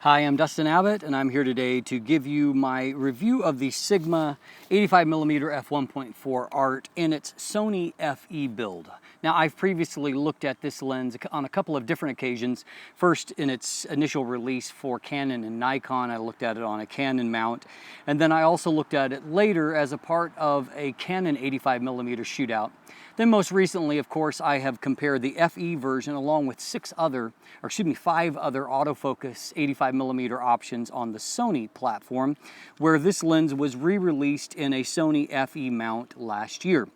Hi, I'm Dustin Abbott, and I'm here today to give you my review of the Sigma 85mm F1.4 art in its Sony FE build. Now, I've previously looked at this lens on a couple of different occasions. First, in its initial release for Canon and Nikon, I looked at it on a Canon mount, and then I also looked at it later as a part of a Canon 85mm Shootout. Then most recently, of course, I have compared the FE version along with five other autofocus 85mm options on the Sony platform, where this lens was re-released in a Sony FE mount last year.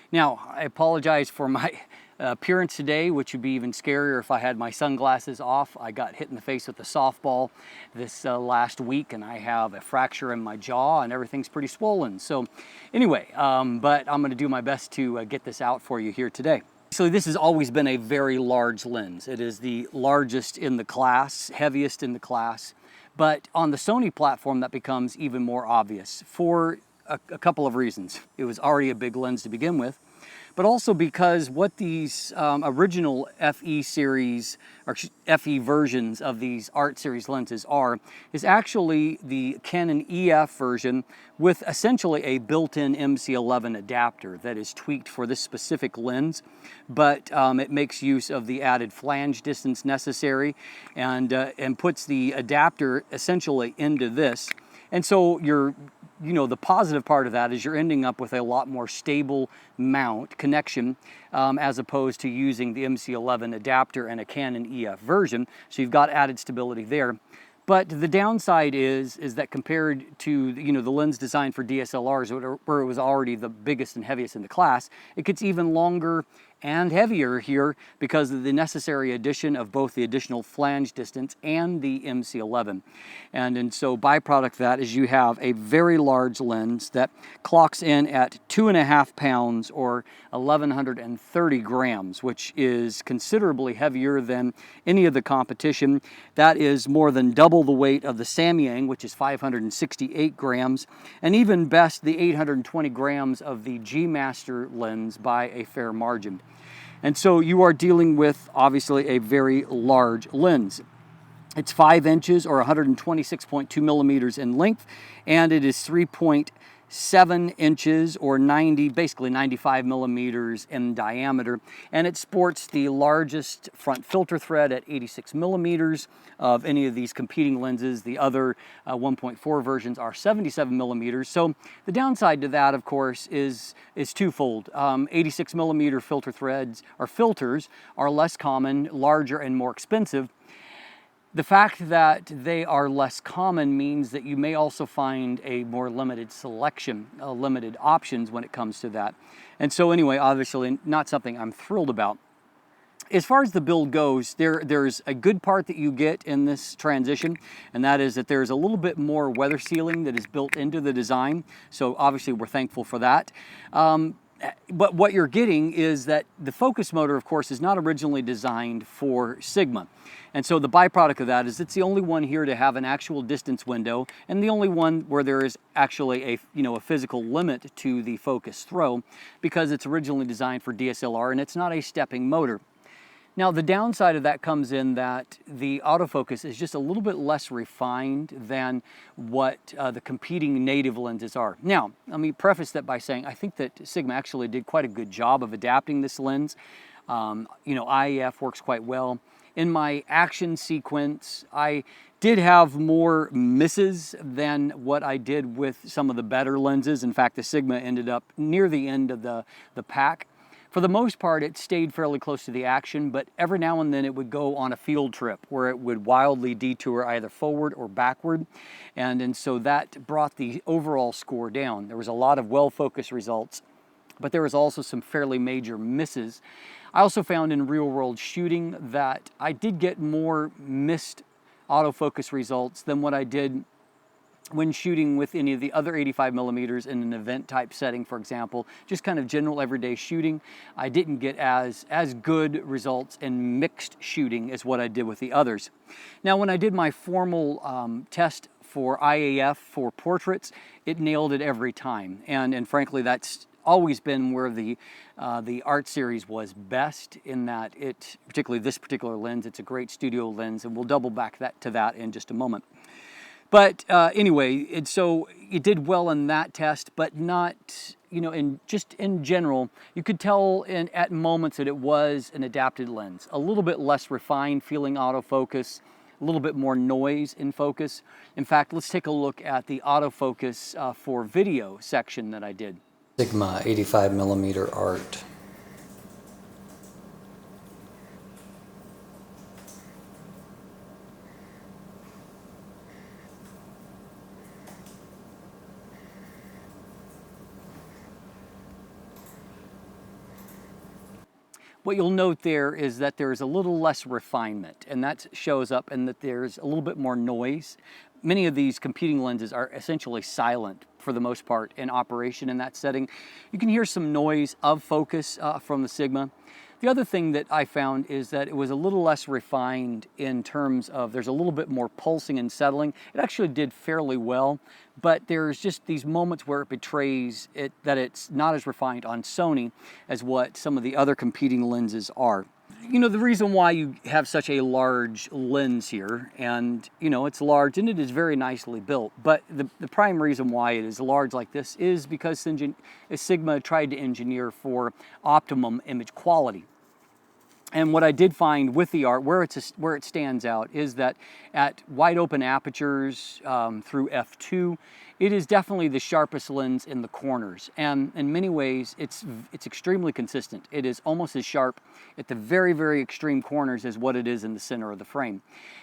Now, I apologize for my appearance today, which would be even scarier if I had my sunglasses off. I got hit in the face with a softball this last week, and I have a fracture in my jaw, and everything's pretty swollen. So anyway, but I'm going to do my best to get this out for you here today. So this has always been a very large lens. It is the largest in the class, heaviest in the class. But on the Sony platform, that becomes even more obvious for a couple of reasons. It was already a big lens to begin with, but also because what these original FE series or FE versions of these art series lenses is actually the Canon EF version with essentially a built-in MC11 adapter that is tweaked for this specific lens, but it makes use of the added flange distance necessary and puts the adapter essentially into this. And so the positive part of that is you're ending up with a lot more stable mount connection as opposed to using the MC11 adapter and a Canon EF version. So you've got added stability there. But the downside is that compared to the lens designed for DSLRs, where it was already the biggest and heaviest in the class, it gets even longer and heavier here because of the necessary addition of both the additional flange distance and the MC11. And so byproduct of that is you have a very large lens that clocks in at 2.5 pounds or 1,130 grams, which is considerably heavier than any of the competition. That is more than double the weight of the Samyang, which is 568 grams, and even best the 820 grams of the G Master lens by a fair margin. And so you are dealing with obviously a very large lens. It's 5 inches or 126.2 millimeters in length, and it is 3.7 inches or basically 95 millimeters in diameter, and it sports the largest front filter thread at 86 millimeters of any of these competing lenses. The other 1.4 versions are 77 millimeters. So the downside to that, of course, is twofold. 86 millimeter filter threads or filters are less common, larger, and more expensive. The fact that they are less common means that you may also find a more limited selection, limited options when it comes to that. And so anyway, obviously not something I'm thrilled about. As far as the build goes, there's a good part that you get in this transition, and that is that there's a little bit more weather sealing that is built into the design. So obviously we're thankful for that. But what you're getting is that the focus motor, of course, is not originally designed for Sigma. And so the byproduct of that is it's the only one here to have an actual distance window and the only one where there is actually a physical limit to the focus throw because it's originally designed for DSLR and it's not a stepping motor. Now, the downside of that comes in that the autofocus is just a little bit less refined than what the competing native lenses are. Now, let me preface that by saying I think that Sigma actually did quite a good job of adapting this lens. IEF works quite well. In my action sequence, I did have more misses than what I did with some of the better lenses. In fact, the Sigma ended up near the end of the pack. For the most part, it stayed fairly close to the action, but every now and then it would go on a field trip where it would wildly detour either forward or backward. And so that brought the overall score down. There was a lot of well-focused results, but there was also some fairly major misses. I also found in real-world shooting that I did get more missed autofocus results than what I did when shooting with any of the other 85 millimeters in an event type setting, for example, just kind of general everyday shooting. I didn't get as good results in mixed shooting as what I did with the others. Now, when I did my formal test for IAF for portraits, it nailed it every time. And frankly, that's always been where the Art series was best, in that particularly this particular lens, it's a great studio lens, and we'll double back to that in just a moment. But anyway, so it did well in that test, but not, you know, just in general, you could tell at moments that it was an adapted lens. A little bit less refined feeling autofocus, a little bit more noise in focus. In fact, let's take a look at the autofocus for video section that I did. Sigma 85mm Art. What you'll note there is that there's a little less refinement, and that shows up in that there's a little bit more noise. Many of these competing lenses are essentially silent for the most part in operation in that setting. You can hear some noise of focus from the Sigma. The other thing that I found is that it was a little less refined in terms of there's a little bit more pulsing and settling. It actually did fairly well, but there's just these moments where it betrays that it's not as refined on Sony as what some of the other competing lenses are. You know, the reason why you have such a large lens here, and you know, it's large and it is very nicely built, but the prime reason why it is large like this is because Sigma tried to engineer for optimum image quality. And what I did find with the Art, where it stands out, is that at wide open apertures through f2, it is definitely the sharpest lens in the corners. And in many ways, it's extremely consistent. It is almost as sharp at the very, very extreme corners as what it is in the center of the frame.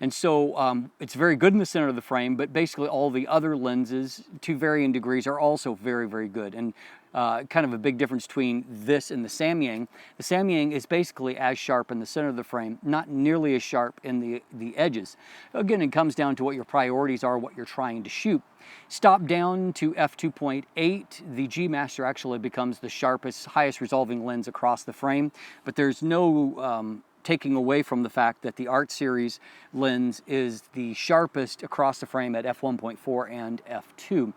And so it's very good in the center of the frame, but basically all the other lenses, to varying degrees, are also very, very good. And kind of a big difference between this and the Samyang. The Samyang is basically as sharp in the center of the frame, not nearly as sharp in the edges. Again, it comes down to what your priorities are, what you're trying to shoot. Stop down to f2.8, the G Master actually becomes the sharpest, highest resolving lens across the frame, but there's no taking away from the fact that the Art series lens is the sharpest across the frame at f1.4 and f2.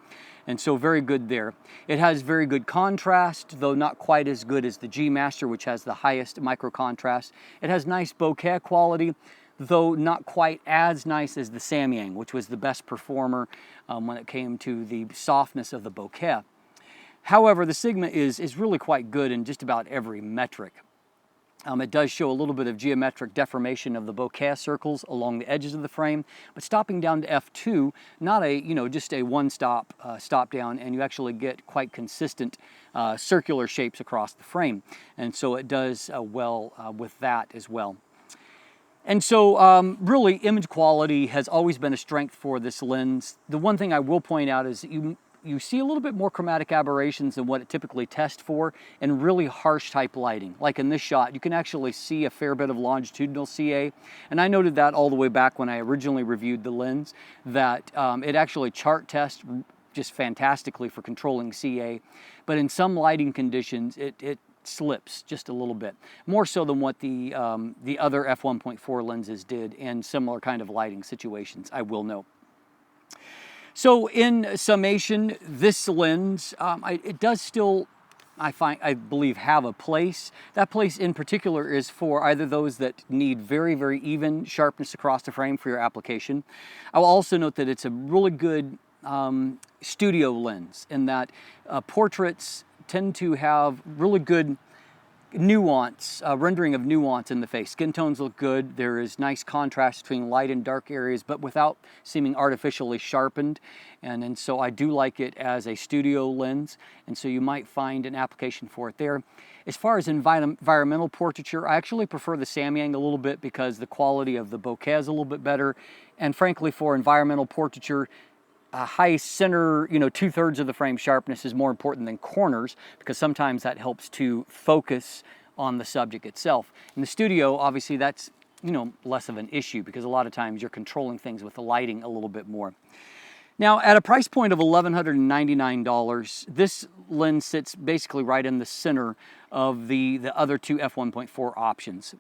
And so very good there. It has very good contrast, though not quite as good as the G Master, which has the highest micro contrast. It has nice bokeh quality, though not quite as nice as the Samyang, which was the best performer when it came to the softness of the bokeh. However, the Sigma is really quite good in just about every metric. It does show a little bit of geometric deformation of the bokeh circles along the edges of the frame, but stopping down to f2, not just a one-stop stop down, and you actually get quite consistent circular shapes across the frame. And so it does well with that as well. And so really, image quality has always been a strength for this lens. The one thing I will point out is that you see a little bit more chromatic aberrations than what it typically tests for in really harsh type lighting. Like in this shot, you can actually see a fair bit of longitudinal CA. And I noted that all the way back when I originally reviewed the lens, that it actually chart tests just fantastically for controlling CA. But in some lighting conditions, it slips just a little bit, more so than what the other f1.4 lenses did in similar kind of lighting situations, I will note. So in summation, this lens, it does still, I believe, have a place. That place in particular is for either those that need very, very even sharpness across the frame for your application. I will also note that it's a really good studio lens, in that portraits tend to have really good nuance, rendering of nuance in the face. Skin tones look good. There is nice contrast between light and dark areas, but without seeming artificially sharpened. And so I do like it as a studio lens, and so you might find an application for it there. As far as environmental portraiture, I actually prefer the Samyang a little bit because the quality of the bokeh is a little bit better. And frankly, for environmental portraiture, a high center, 2/3 of the frame sharpness is more important than corners, because sometimes that helps to focus on the subject itself. In the studio, obviously that's, less of an issue, because a lot of times you're controlling things with the lighting a little bit more. Now, at a price point of $1,199, this lens sits basically right in the center of the other two f1.4 options.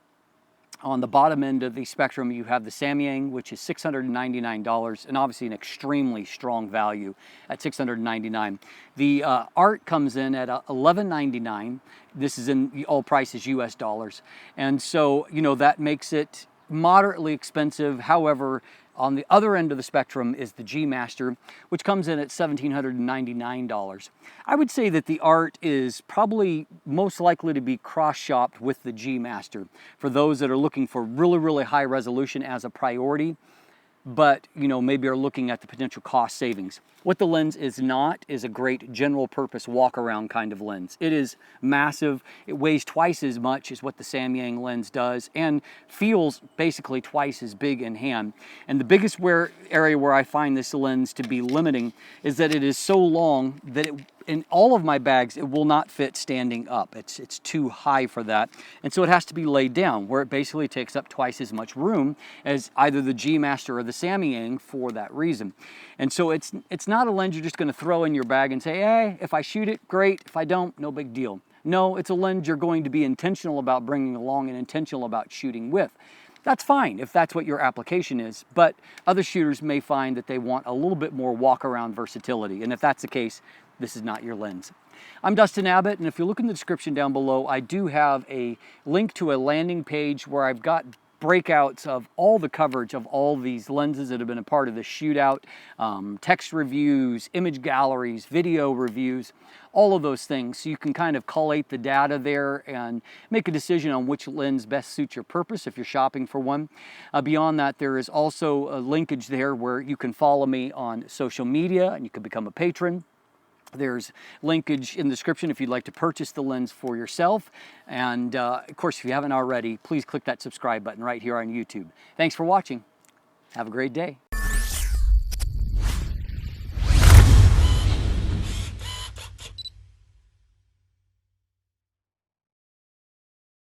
On the bottom end of the spectrum, you have the Samyang, which is $699, and obviously an extremely strong value at $699. The Art comes in at $1199. This is in all prices US dollars, and so that makes it moderately expensive. However, on the other end of the spectrum is the G Master, which comes in at $1,799. I would say that the Art is probably most likely to be cross-shopped with the G Master for those that are looking for really, really high resolution as a priority, but maybe are looking at the potential cost savings. What the lens is not is a great general purpose walk around kind of lens. It is massive. It weighs twice as much as what the Samyang lens does and feels basically twice as big in hand. And the biggest area where I find this lens to be limiting is that it is so long that in all of my bags, it will not fit standing up. It's too high for that. And so it has to be laid down, where it basically takes up twice as much room as either the G Master or the Samyang for that reason. And so it's not a lens you're just gonna throw in your bag and say, hey, if I shoot it, great. If I don't, no big deal. No, it's a lens you're going to be intentional about bringing along and intentional about shooting with. That's fine if that's what your application is, but other shooters may find that they want a little bit more walk-around versatility, and if that's the case, this is not your lens. I'm Dustin Abbott, and if you look in the description down below, I do have a link to a landing page where I've got breakouts of all the coverage of all these lenses that have been a part of the Shootout, text reviews, image galleries, video reviews, all of those things. So you can kind of collate the data there and make a decision on which lens best suits your purpose if you're shopping for one. Beyond that, there is also a linkage there where you can follow me on social media and you can become a patron. There's linkage in the description if you'd like to purchase the lens for yourself. And of course, if you haven't already, please click that subscribe button right here on YouTube. Thanks for watching. Have a great day.